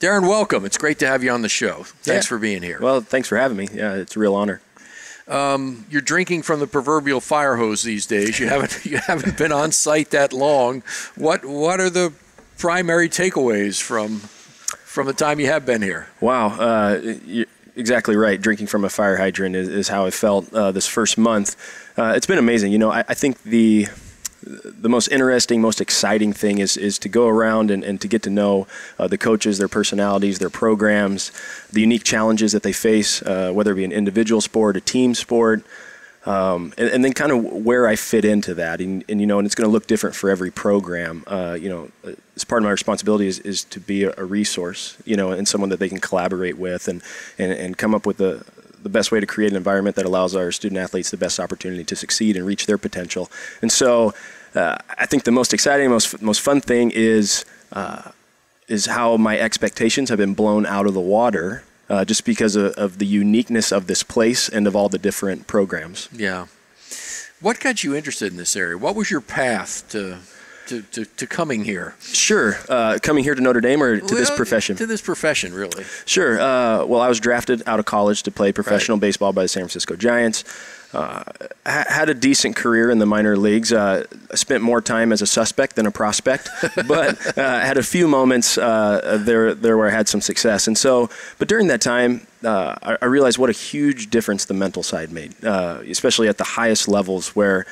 Derin, welcome. It's great to have you on the show. Thanks for being here. Well, thanks for having me. Yeah, it's a real honor. You're drinking from the proverbial fire hose these days. You haven't been on site that long. What are the primary takeaways from the time you have been here? Wow, you're exactly right. Drinking from a fire hydrant is how I felt this first month. It's been amazing. You know, I think the most interesting, most exciting thing is to go around and to get to know the coaches, their personalities, their programs, the unique challenges that they face, whether it be an individual sport, a team sport, and then kind of where I fit into that. And it's going to look different for every program. As part of my responsibility is to be a resource, and someone that they can collaborate with and come up with the best way to create an environment that allows our student athletes the best opportunity to succeed and reach their potential. And so I think the most exciting, most fun thing is how my expectations have been blown out of the water just because of the uniqueness of this place and of all the different programs. Yeah. What got you interested in this area? What was your path to coming here? Sure. Coming here to Notre Dame or to this profession? To this profession, really. Sure. Well, I was drafted out of college to play professional baseball by the San Francisco Giants. Had a decent career in the minor leagues. I spent more time as a suspect than a prospect, but had a few moments there where I had some success. And so, but during that time, I realized what a huge difference the mental side made, especially at the highest levels where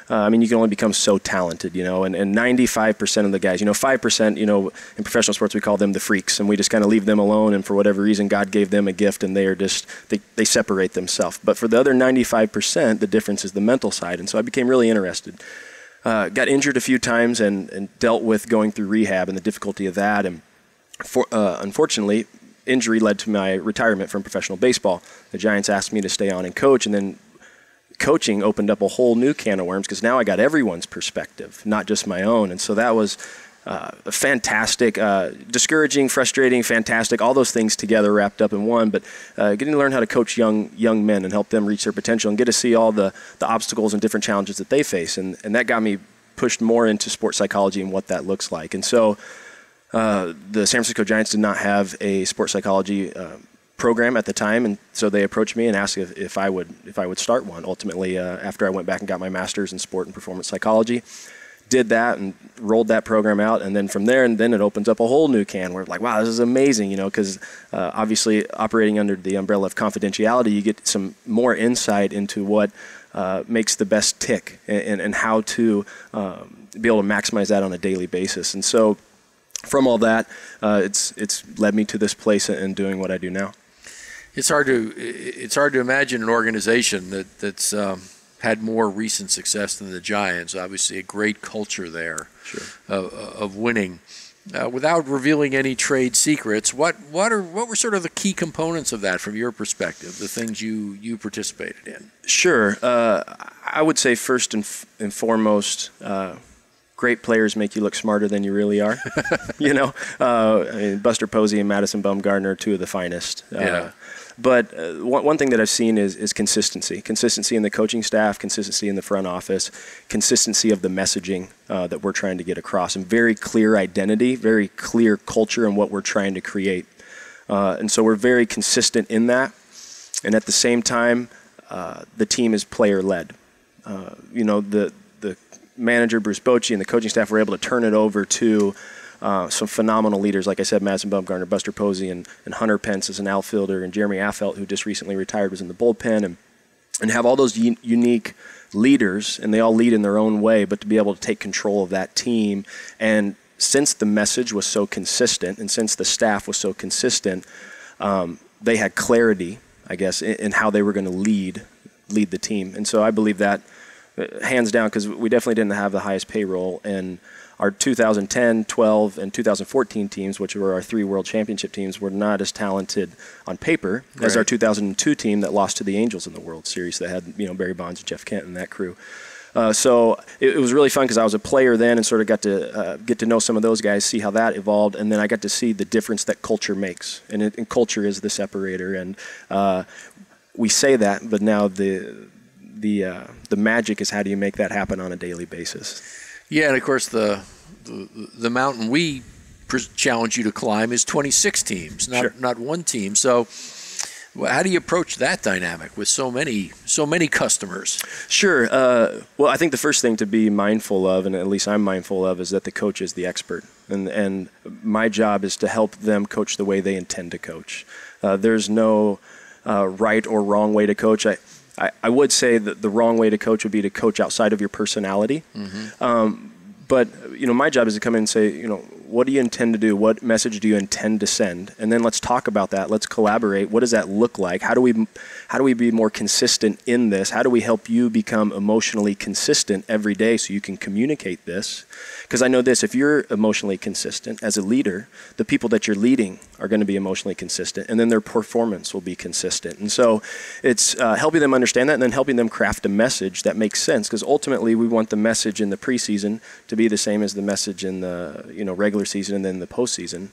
you can only become so talented, and 95% of the guys, 5%, in professional sports, we call them the freaks, and we just kind of leave them alone, and for whatever reason, God gave them a gift, and they separate themselves. But for the other 95%, the difference is the mental side, and so I became really interested. Got injured a few times and dealt with going through rehab and the difficulty of that, and unfortunately, injury led to my retirement from professional baseball. The Giants asked me to stay on and coach, and then coaching opened up a whole new can of worms because now I got everyone's perspective, not just my own. And so that was fantastic, discouraging, frustrating, fantastic, all those things together wrapped up in one. But getting to learn how to coach young men and help them reach their potential and get to see all the obstacles and different challenges that they face. And that got me pushed more into sports psychology and what that looks like. And so the San Francisco Giants did not have a sports psychology program at the time, and so they approached me and asked if I would start one. Ultimately, after I went back and got my master's in sport and performance psychology, did that and rolled that program out, and then from there, and then it opens up a whole new can where like, wow, this is amazing, because obviously operating under the umbrella of confidentiality, you get some more insight into what makes the best tick and how to be able to maximize that on a daily basis. And so from all that, it's led me to this place and doing what I do now. It's hard to imagine an organization that's had more recent success than the Giants. Obviously, a great culture there. Sure. Of winning. Without revealing any trade secrets, what were sort of the key components of that from your perspective? The things you participated in. Sure. I would say first and foremost, great players make you look smarter than you really are. Buster Posey and Madison Bumgarner are two of the finest. But one thing that I've seen is consistency. Consistency in the coaching staff, consistency in the front office, consistency of the messaging that we're trying to get across, and very clear identity, very clear culture and what we're trying to create. And so we're very consistent in that. And at the same time, the team is player-led. The manager, Bruce Bochy, and the coaching staff were able to turn it over to some phenomenal leaders, like I said, Madison Bumgarner, Buster Posey, and Hunter Pence as an outfielder, and Jeremy Affeldt, who just recently retired, was in the bullpen, and have all those unique leaders, and they all lead in their own way, but to be able to take control of that team. And since the message was so consistent, and since the staff was so consistent, they had clarity, I guess, in how they were going to lead the team. And so I believe that hands down, because we definitely didn't have the highest payroll, and our 2010, 12, and 2014 teams, which were our 3 World Championship teams, were not as talented on paper as our 2002 team that lost to the Angels in the World Series that had Barry Bonds and Jeff Kent and that crew. So it was really fun because I was a player then and sort of got to get to know some of those guys, see how that evolved, and then I got to see the difference that culture makes. And culture is the separator. And we say that, but now the magic is how do you make that happen on a daily basis. Yeah, and of course the mountain we challenge you to climb is 26 teams, Sure. not one team. So how do you approach that dynamic with so many customers? Sure. Well, I think the first thing to be mindful of, and at least I'm mindful of, is that the coach is the expert. And my job is to help them coach the way they intend to coach. There's no right or wrong way to coach. I would say that the wrong way to coach would be to coach outside of your personality. But, my job is to come in and say, what do you intend to do? What message do you intend to send? And then let's talk about that. Let's collaborate. What does that look like? How do we be more consistent in this? How do we help you become emotionally consistent every day so you can communicate this? Because I know this, if you're emotionally consistent as a leader, the people that you're leading are going to be emotionally consistent, and then their performance will be consistent. And so it's helping them understand that, and then helping them craft a message that makes sense, because ultimately we want the message in the preseason to be the same as the message in the regular season and then the postseason,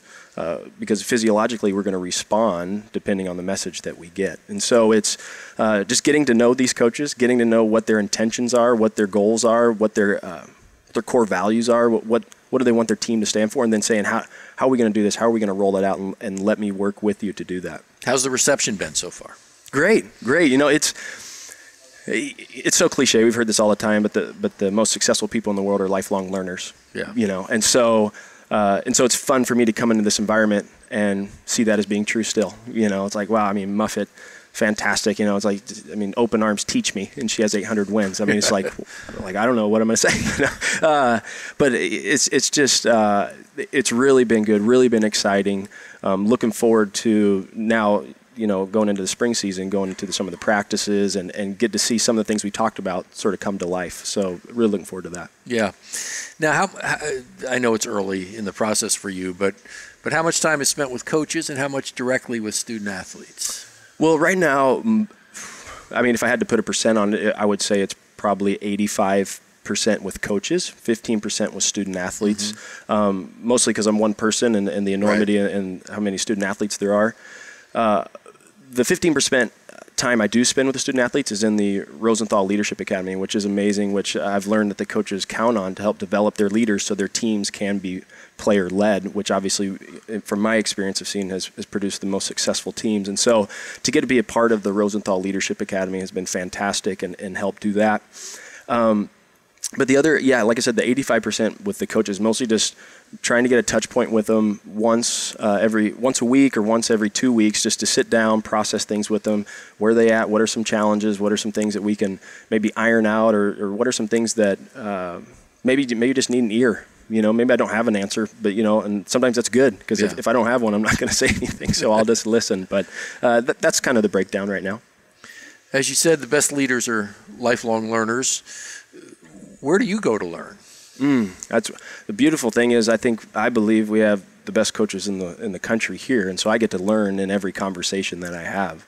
because physiologically we're going to respond depending on the message that we get. And so it's just getting to know these coaches, getting to know what their intentions are, what their goals are, what their core values are, what do they want their team to stand for, and then saying, how are we going to do this? How are we going to roll it out, and let me work with you to do that. How's the reception been so far? Great. It's so cliche. We've heard this all the time, but the most successful people in the world are lifelong learners. Yeah. And so it's fun for me to come into this environment and see that as being true still. It's like, wow, Muffet, fantastic. It's like, open arms, teach me. And she has 800 wins. It's like I don't know what I'm going to say. But it's just, it's really been good, really been exciting. Looking forward to now, going into the spring season, going into some of the practices and get to see some of the things we talked about sort of come to life. So really looking forward to that. Yeah. Now, how I know it's early in the process for you, but how much time is spent with coaches and how much directly with student athletes? Well, right now, if I had to put a percent on it, I would say it's probably 85% with coaches, 15% with student athletes, mostly because I'm one person and the enormity and how many student athletes there are. The 15% time I do spend with the student athletes is in the Rosenthal Leadership Academy, which is amazing, which I've learned that the coaches count on to help develop their leaders so their teams can be player-led, which obviously, from my experience of seeing, has produced the most successful teams. And so to get to be a part of the Rosenthal Leadership Academy has been fantastic and helped do that. But the other, like I said, the 85% with the coaches, mostly just trying to get a touch point with them once a week or once every 2 weeks, just to sit down, process things with them. Where are they at? What are some challenges? What are some things that we can maybe iron out, or what are some things that maybe just need an ear? Maybe I don't have an answer, but and sometimes that's good, because if I don't have one, I'm not going to say anything, so I'll just listen. But that's kind of the breakdown right now. As you said, the best leaders are lifelong learners. Where do you go to learn? That's the beautiful thing is I believe we have the best coaches in the country here, and so I get to learn in every conversation that I have.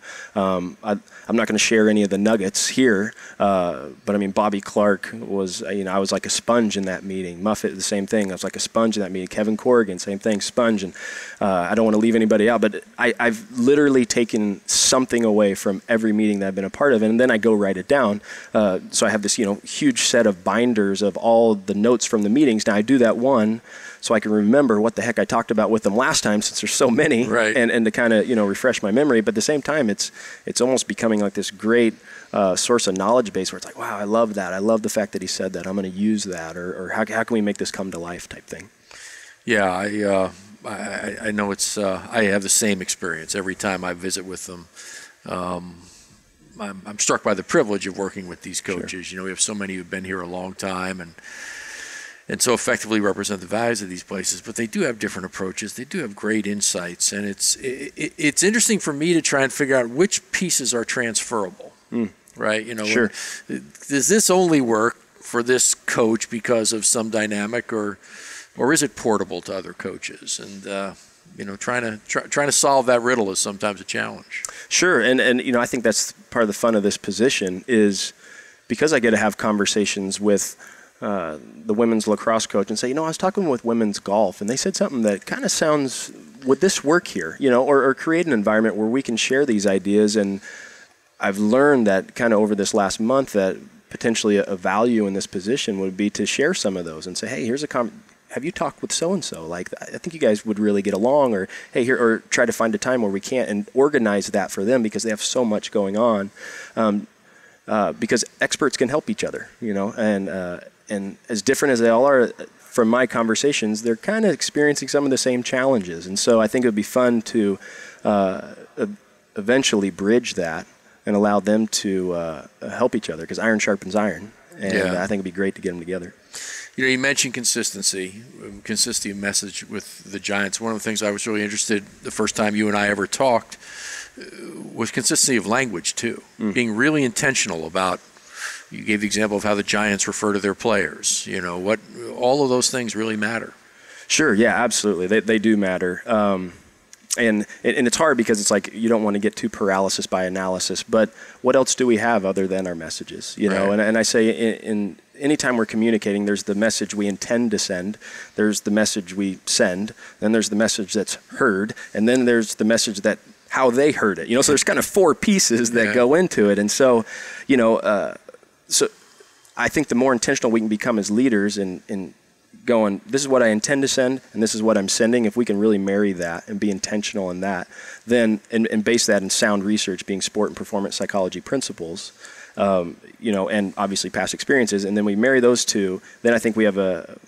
I'm not going to share any of the nuggets here, but Bobby Clark was, I was like a sponge in that meeting. Muffet, the same thing. I was like a sponge in that meeting. Kevin Corrigan, same thing, sponge. And I don't want to leave anybody out, but I've literally taken something away from every meeting that I've been a part of, and then I go write it down. So I have this, huge set of binders of all the notes from the meetings. Now I do that one so I can remember what the heck I talked about with them last time, since there's so many, and to kind of refresh my memory. But at the same time, it's almost becoming like this great source of knowledge base where it's like, wow, I love that. I love the fact that he said that. I'm going to use that, or how can we make this come to life type thing. Yeah, I know it's. I have the same experience every time I visit with them. I'm struck by the privilege of working with these coaches. Sure. We have so many who've been here a long time and so effectively represent the values of these places, but they do have different approaches. They do have great insights, and it's interesting for me to try and figure out which pieces are transferable, right? Sure. Does this only work for this coach because of some dynamic, or is it portable to other coaches? And trying to solve that riddle is sometimes a challenge. Sure, and I think that's part of the fun of this position is because I get to have conversations with the women's lacrosse coach and say, I was talking with women's golf, and they said something that kind of sounds, would this work here? Or create an environment where we can share these ideas. And I've learned that kind of over this last month that potentially a value in this position would be to share some of those and say, hey, have you talked with so-and-so? Like, I think you guys would really get along, or, hey, here, or try to find a time where we can't, and organize that for them because they have so much going on. Because experts can help each other, and as different as they all are, from my conversations, they're kind of experiencing some of the same challenges. And so I think it would be fun to eventually bridge that and allow them to help each other, because iron sharpens iron. And I think it'd be great to get them together. You mentioned consistency of message with the Giants. One of the things I was really interested the first time you and I ever talked was consistency of language too, being really intentional about. You gave the example of how the Giants refer to their players. What all of those things really matter. Sure, yeah, absolutely. They do matter. And it's hard because it's like you don't want to get too paralysis by analysis. But what else do we have other than our messages? Right. And I say in anytime we're communicating, there's the message we intend to send, there's the message we send, then there's the message that's heard, and then there's the message that how they heard it. So there's kind of 4 pieces that go into it. And so, so I think the more intentional we can become as leaders in going, this is what I intend to send, and this is what I'm sending. If we can really marry that and be intentional in that, then and base that in sound research, being sport and performance psychology principles, and obviously past experiences, and then we marry those two, then I think we have the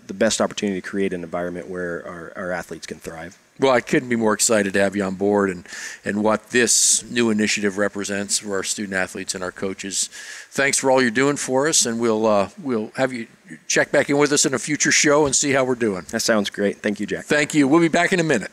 best opportunity to create an environment where our athletes can thrive. Well, I couldn't be more excited to have you on board and what this new initiative represents for our student athletes and our coaches. Thanks for all you're doing for us, and we'll have you check back in with us in a future show and see how we're doing. That sounds great. Thank you, Jack. Thank you. We'll be back in a minute.